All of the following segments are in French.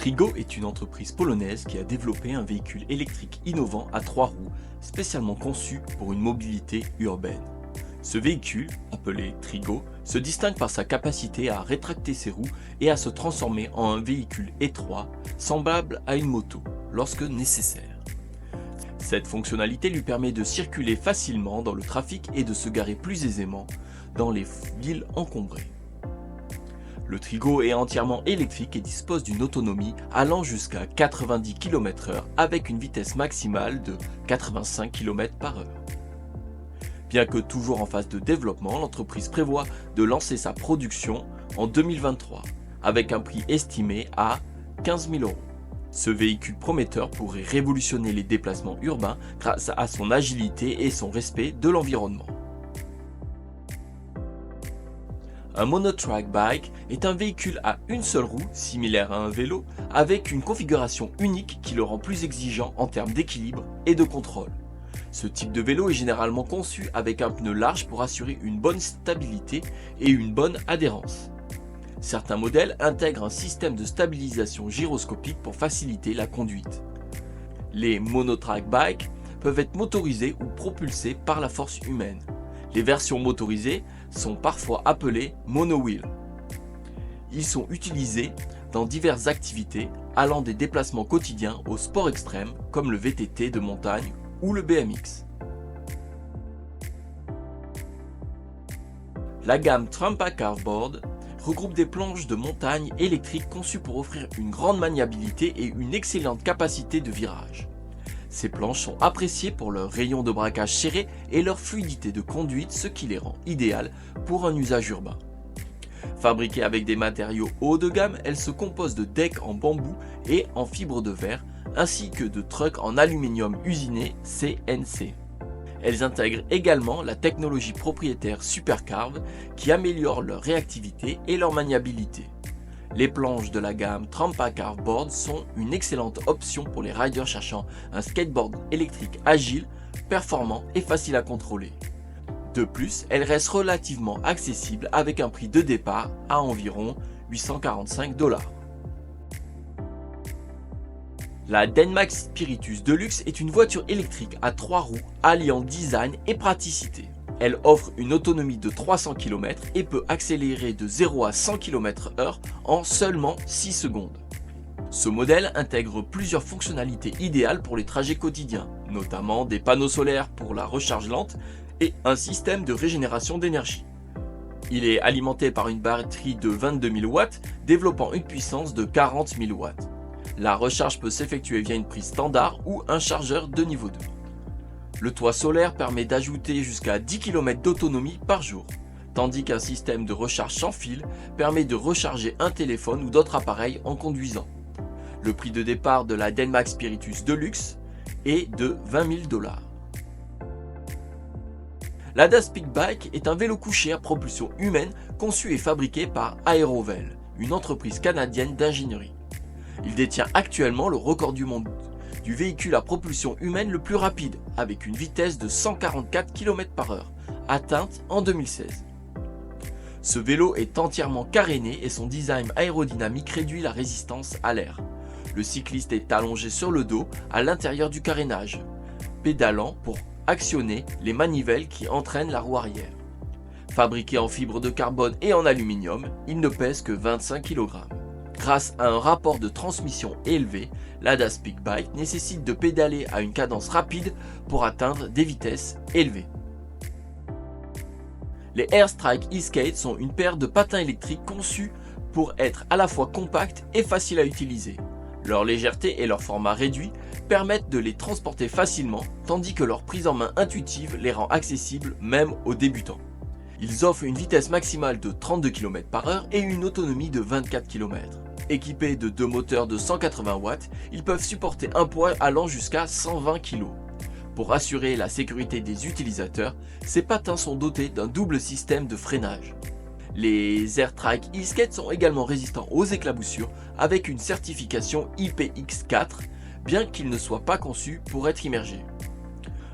Trigo est une entreprise polonaise qui a développé un véhicule électrique innovant à 3 roues, spécialement conçu pour une mobilité urbaine. Ce véhicule, appelé Trigo, se distingue par sa capacité à rétracter ses roues et à se transformer en un véhicule étroit, semblable à une moto, lorsque nécessaire. Cette fonctionnalité lui permet de circuler facilement dans le trafic et de se garer plus aisément dans les villes encombrées. Le Trigo est entièrement électrique et dispose d'une autonomie allant jusqu'à 90 km/h avec une vitesse maximale de 85 km/h. Bien que toujours en phase de développement, l'entreprise prévoit de lancer sa production en 2023 avec un prix estimé à 15 000 €. Ce véhicule prometteur pourrait révolutionner les déplacements urbains grâce à son agilité et son respect de l'environnement. Un monotrack bike est un véhicule à une seule roue, similaire à un vélo, avec une configuration unique qui le rend plus exigeant en termes d'équilibre et de contrôle. Ce type de vélo est généralement conçu avec un pneu large pour assurer une bonne stabilité et une bonne adhérence. Certains modèles intègrent un système de stabilisation gyroscopique pour faciliter la conduite. Les monotrack bikes peuvent être motorisés ou propulsés par la force humaine. Les versions motorisées sont parfois appelées monowheel. Ils sont utilisés dans diverses activités allant des déplacements quotidiens aux sports extrêmes comme le VTT de montagne ou le BMX. La gamme Trampa Carboard regroupe des planches de montagne électriques conçues pour offrir une grande maniabilité et une excellente capacité de virage. Ces planches sont appréciées pour leur rayon de braquage serré et leur fluidité de conduite, ce qui les rend idéales pour un usage urbain. Fabriquées avec des matériaux haut de gamme, elles se composent de decks en bambou et en fibre de verre, ainsi que de trucks en aluminium usiné CNC. Elles intègrent également la technologie propriétaire Supercarve qui améliore leur réactivité et leur maniabilité. Les planches de la gamme Trampa Carboard sont une excellente option pour les riders cherchant un skateboard électrique agile, performant et facile à contrôler. De plus, elles restent relativement accessibles avec un prix de départ à environ 845 $. La Denmax Spiritus Deluxe est une voiture électrique à 3 roues alliant design et praticité. Elle offre une autonomie de 300 km et peut accélérer de 0 à 100 km/h en seulement 6 secondes. Ce modèle intègre plusieurs fonctionnalités idéales pour les trajets quotidiens, notamment des panneaux solaires pour la recharge lente et un système de régénération d'énergie. Il est alimenté par une batterie de 22 000 watts développant une puissance de 40 000 watts. La recharge peut s'effectuer via une prise standard ou un chargeur de niveau 2. Le toit solaire permet d'ajouter jusqu'à 10 km d'autonomie par jour, tandis qu'un système de recharge sans fil permet de recharger un téléphone ou d'autres appareils en conduisant. Le prix de départ de la Denmax Spiritus Deluxe est de 20 000 $. La Daspik Bike est un vélo couché à propulsion humaine conçu et fabriqué par Aerovel, une entreprise canadienne d'ingénierie. Il détient actuellement le record du monde du véhicule à propulsion humaine le plus rapide, avec une vitesse de 144 km/h, atteinte en 2016. Ce vélo est entièrement caréné et son design aérodynamique réduit la résistance à l'air. Le cycliste est allongé sur le dos à l'intérieur du carénage, pédalant pour actionner les manivelles qui entraînent la roue arrière. Fabriqué en fibre de carbone et en aluminium, il ne pèse que 25 kg. Grâce à un rapport de transmission élevé, la Daspik Bike nécessite de pédaler à une cadence rapide pour atteindre des vitesses élevées. Les Airstrike e-Skate sont une paire de patins électriques conçus pour être à la fois compacts et faciles à utiliser. Leur légèreté et leur format réduit permettent de les transporter facilement, tandis que leur prise en main intuitive les rend accessibles même aux débutants. Ils offrent une vitesse maximale de 32 km/h et une autonomie de 24 km. Équipés de 2 moteurs de 180 watts, ils peuvent supporter un poids allant jusqu'à 120 kg. Pour assurer la sécurité des utilisateurs, ces patins sont dotés d'un double système de freinage. Les Airstrike e-Skate sont également résistants aux éclaboussures avec une certification IPX4, bien qu'ils ne soient pas conçus pour être immergés.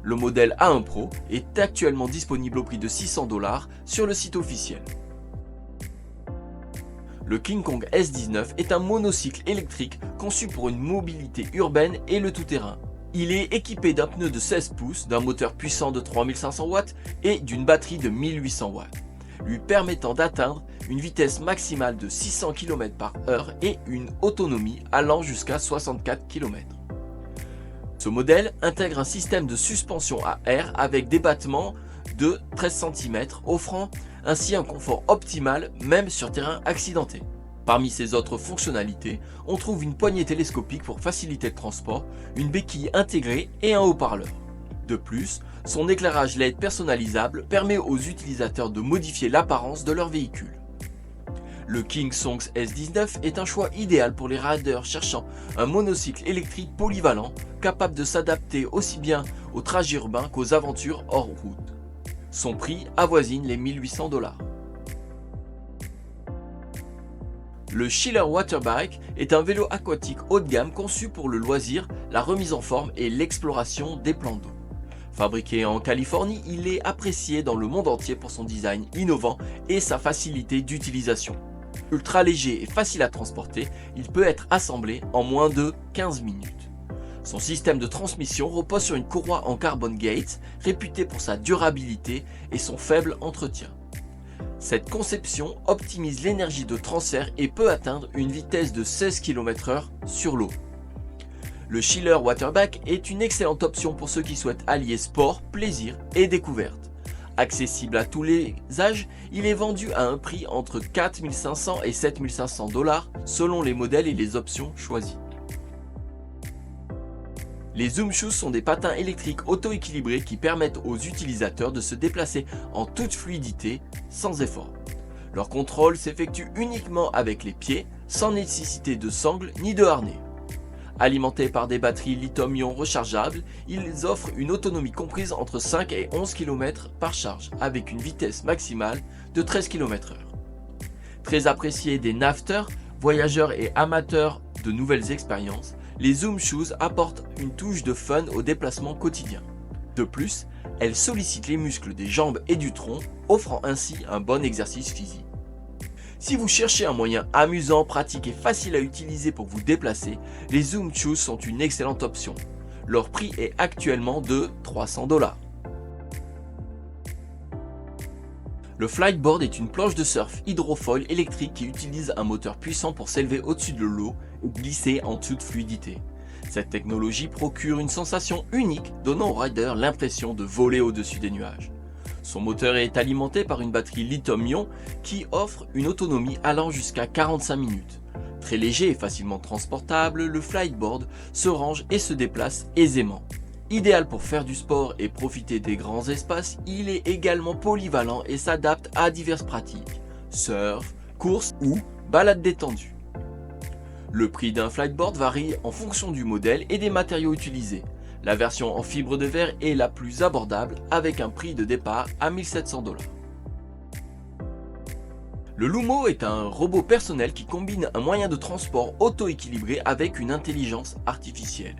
Le modèle A1 Pro est actuellement disponible au prix de 600 $ sur le site officiel. Le King Kong S19 est un monocycle électrique conçu pour une mobilité urbaine et le tout-terrain. Il est équipé d'un pneu de 16 pouces, d'un moteur puissant de 3500 watts et d'une batterie de 1800 watts, lui permettant d'atteindre une vitesse maximale de 600 km/h et une autonomie allant jusqu'à 64 km. Ce modèle intègre un système de suspension à air avec des battements de 13 cm, offrant ainsi un confort optimal même sur terrain accidenté. Parmi ses autres fonctionnalités, on trouve une poignée télescopique pour faciliter le transport, une béquille intégrée et un haut-parleur. De plus, son éclairage LED personnalisable permet aux utilisateurs de modifier l'apparence de leur véhicule. Le King Kong S19 est un choix idéal pour les riders cherchant un monocycle électrique polyvalent, capable de s'adapter aussi bien aux trajets urbains qu'aux aventures hors route. Son prix avoisine les 1800 $. Le Chiller Waterbike est un vélo aquatique haut de gamme conçu pour le loisir, la remise en forme et l'exploration des plans d'eau. Fabriqué en Californie, il est apprécié dans le monde entier pour son design innovant et sa facilité d'utilisation. Ultra léger et facile à transporter, il peut être assemblé en moins de 15 minutes. Son système de transmission repose sur une courroie en carbon gate, réputée pour sa durabilité et son faible entretien. Cette conception optimise l'énergie de transfert et peut atteindre une vitesse de 16 km/h sur l'eau. Le Chiller Waterbike est une excellente option pour ceux qui souhaitent allier sport, plaisir et découverte. Accessible à tous les âges, il est vendu à un prix entre 4 500 et 7 500 $ selon les modèles et les options choisies. Les Zoom Shoes sont des patins électriques auto-équilibrés qui permettent aux utilisateurs de se déplacer en toute fluidité, sans effort. Leur contrôle s'effectue uniquement avec les pieds, sans nécessité de sangle ni de harnais. Alimentés par des batteries lithium-ion rechargeables, ils offrent une autonomie comprise entre 5 et 11 km par charge, avec une vitesse maximale de 13 km/h. Très appréciés des nafters, voyageurs et amateurs de nouvelles expériences, les Zoom Shoes apportent une touche de fun au déplacement quotidien. De plus, elles sollicitent les muscles des jambes et du tronc, offrant ainsi un bon exercice physique. Si vous cherchez un moyen amusant, pratique et facile à utiliser pour vous déplacer, les Zoom Shoes sont une excellente option. Leur prix est actuellement de 300 $. Le Flightboard est une planche de surf hydrofoil électrique qui utilise un moteur puissant pour s'élever au-dessus de l'eau et glisser en toute fluidité. Cette technologie procure une sensation unique, donnant au rider l'impression de voler au-dessus des nuages. Son moteur est alimenté par une batterie lithium-ion qui offre une autonomie allant jusqu'à 45 minutes. Très léger et facilement transportable, le Flightboard se range et se déplace aisément. Idéal pour faire du sport et profiter des grands espaces, il est également polyvalent et s'adapte à diverses pratiques, surf, course ou balade détendue. Le prix d'un Flightboard varie en fonction du modèle et des matériaux utilisés. La version en fibre de verre est la plus abordable avec un prix de départ à 1700 $. Le Lumo est un robot personnel qui combine un moyen de transport auto-équilibré avec une intelligence artificielle.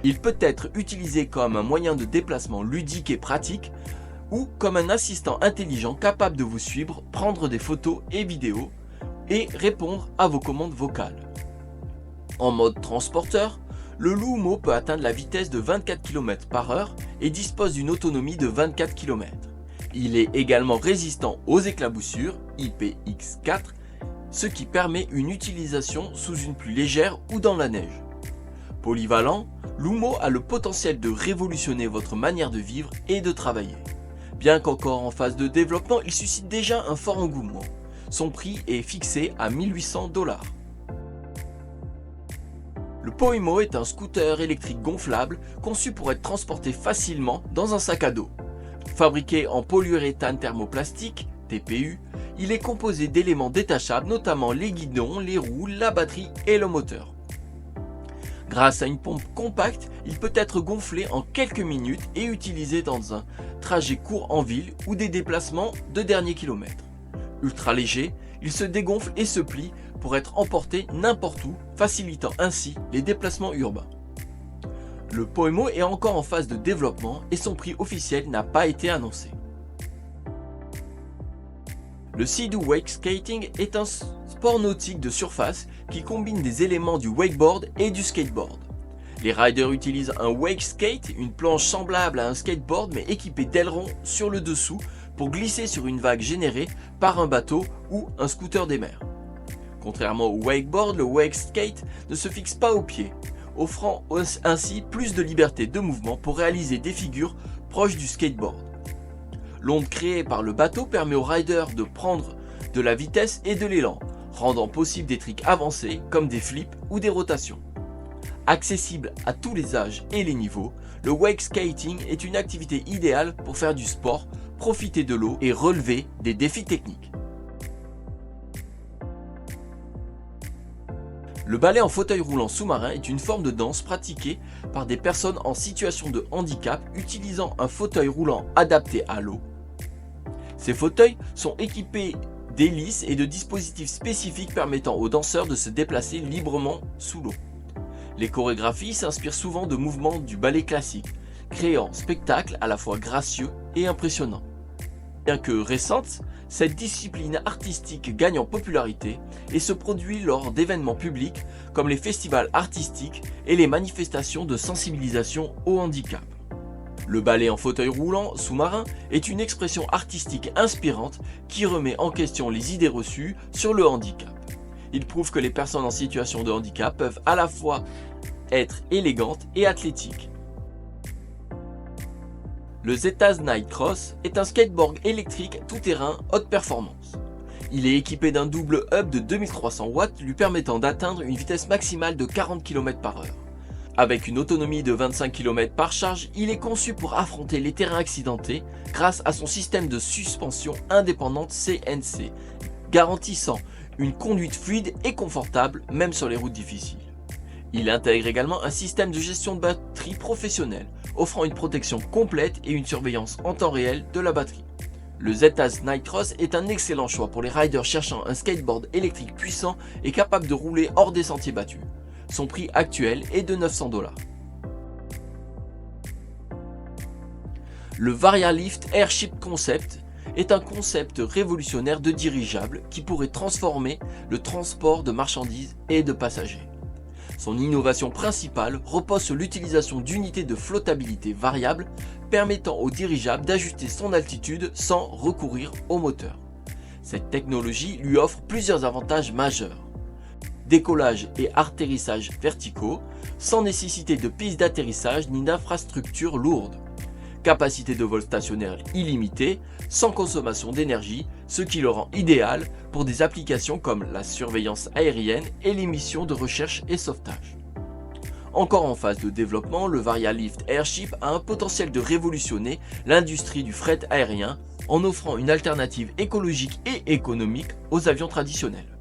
Il peut être utilisé comme un moyen de déplacement ludique et pratique ou comme un assistant intelligent capable de vous suivre, prendre des photos et vidéos et répondre à vos commandes vocales. En mode transporteur, le Lumo peut atteindre la vitesse de 24 km/h et dispose d'une autonomie de 24 km. Il est également résistant aux éclaboussures IPX4, ce qui permet une utilisation sous une pluie légère ou dans la neige. Polyvalent, Lumo a le potentiel de révolutionner votre manière de vivre et de travailler. Bien qu'encore en phase de développement, il suscite déjà un fort engouement. Son prix est fixé à 1800 $. Le Poimo est un scooter électrique gonflable conçu pour être transporté facilement dans un sac à dos. Fabriqué en polyuréthane thermoplastique, TPU, il est composé d'éléments détachables, notamment les guidons, les roues, la batterie et le moteur. Grâce à une pompe compacte, il peut être gonflé en quelques minutes et utilisé dans un trajet court en ville ou des déplacements de dernier kilomètre. Ultra léger, il se dégonfle et se plie pour être emporté n'importe où, facilitant ainsi les déplacements urbains. Le Poimo est encore en phase de développement et son prix officiel n'a pas été annoncé. Le Sea-Doo Wake Skating est un port nautique de surface qui combine des éléments du wakeboard et du skateboard. Les riders utilisent un wake skate, une planche semblable à un skateboard mais équipée d'ailerons sur le dessous pour glisser sur une vague générée par un bateau ou un scooter des mers. Contrairement au wakeboard, le wake skate ne se fixe pas aux pieds, offrant ainsi plus de liberté de mouvement pour réaliser des figures proches du skateboard. L'onde créée par le bateau permet aux riders de prendre de la vitesse et de l'élan, rendant possible des tricks avancés comme des flips ou des rotations. Accessible à tous les âges et les niveaux, le wake skating est une activité idéale pour faire du sport, profiter de l'eau et relever des défis techniques. Le ballet en fauteuil roulant sous-marin est une forme de danse pratiquée par des personnes en situation de handicap utilisant un fauteuil roulant adapté à l'eau. Ces fauteuils sont équipés d'hélices et de dispositifs spécifiques permettant aux danseurs de se déplacer librement sous l'eau. Les chorégraphies s'inspirent souvent de mouvements du ballet classique, créant spectacles à la fois gracieux et impressionnants. Bien que récente, cette discipline artistique gagne en popularité et se produit lors d'événements publics comme les festivals artistiques et les manifestations de sensibilisation au handicap. Le ballet en fauteuil roulant sous-marin est une expression artistique inspirante qui remet en question les idées reçues sur le handicap. Il prouve que les personnes en situation de handicap peuvent à la fois être élégantes et athlétiques. Le Zetaz Nightcross est un skateboard électrique tout-terrain haute performance. Il est équipé d'un double hub de 2300 watts lui permettant d'atteindre une vitesse maximale de 40 km/h. Avec une autonomie de 25 km par charge, il est conçu pour affronter les terrains accidentés grâce à son système de suspension indépendante CNC, garantissant une conduite fluide et confortable même sur les routes difficiles. Il intègre également un système de gestion de batterie professionnel, offrant une protection complète et une surveillance en temps réel de la batterie. Le Zetaz Nightcross est un excellent choix pour les riders cherchant un skateboard électrique puissant et capable de rouler hors des sentiers battus. Son prix actuel est de 900 $. Le Varialift Airship Concept est un concept révolutionnaire de dirigeable qui pourrait transformer le transport de marchandises et de passagers. Son innovation principale repose sur l'utilisation d'unités de flottabilité variables permettant au dirigeable d'ajuster son altitude sans recourir au moteur. Cette technologie lui offre plusieurs avantages majeurs. Décollage et atterrissage verticaux, sans nécessité de piste d'atterrissage ni d'infrastructures lourdes. Capacité de vol stationnaire illimitée, sans consommation d'énergie, ce qui le rend idéal pour des applications comme la surveillance aérienne et les missions de recherche et sauvetage. Encore en phase de développement, le Varialift Airship a un potentiel de révolutionner l'industrie du fret aérien en offrant une alternative écologique et économique aux avions traditionnels.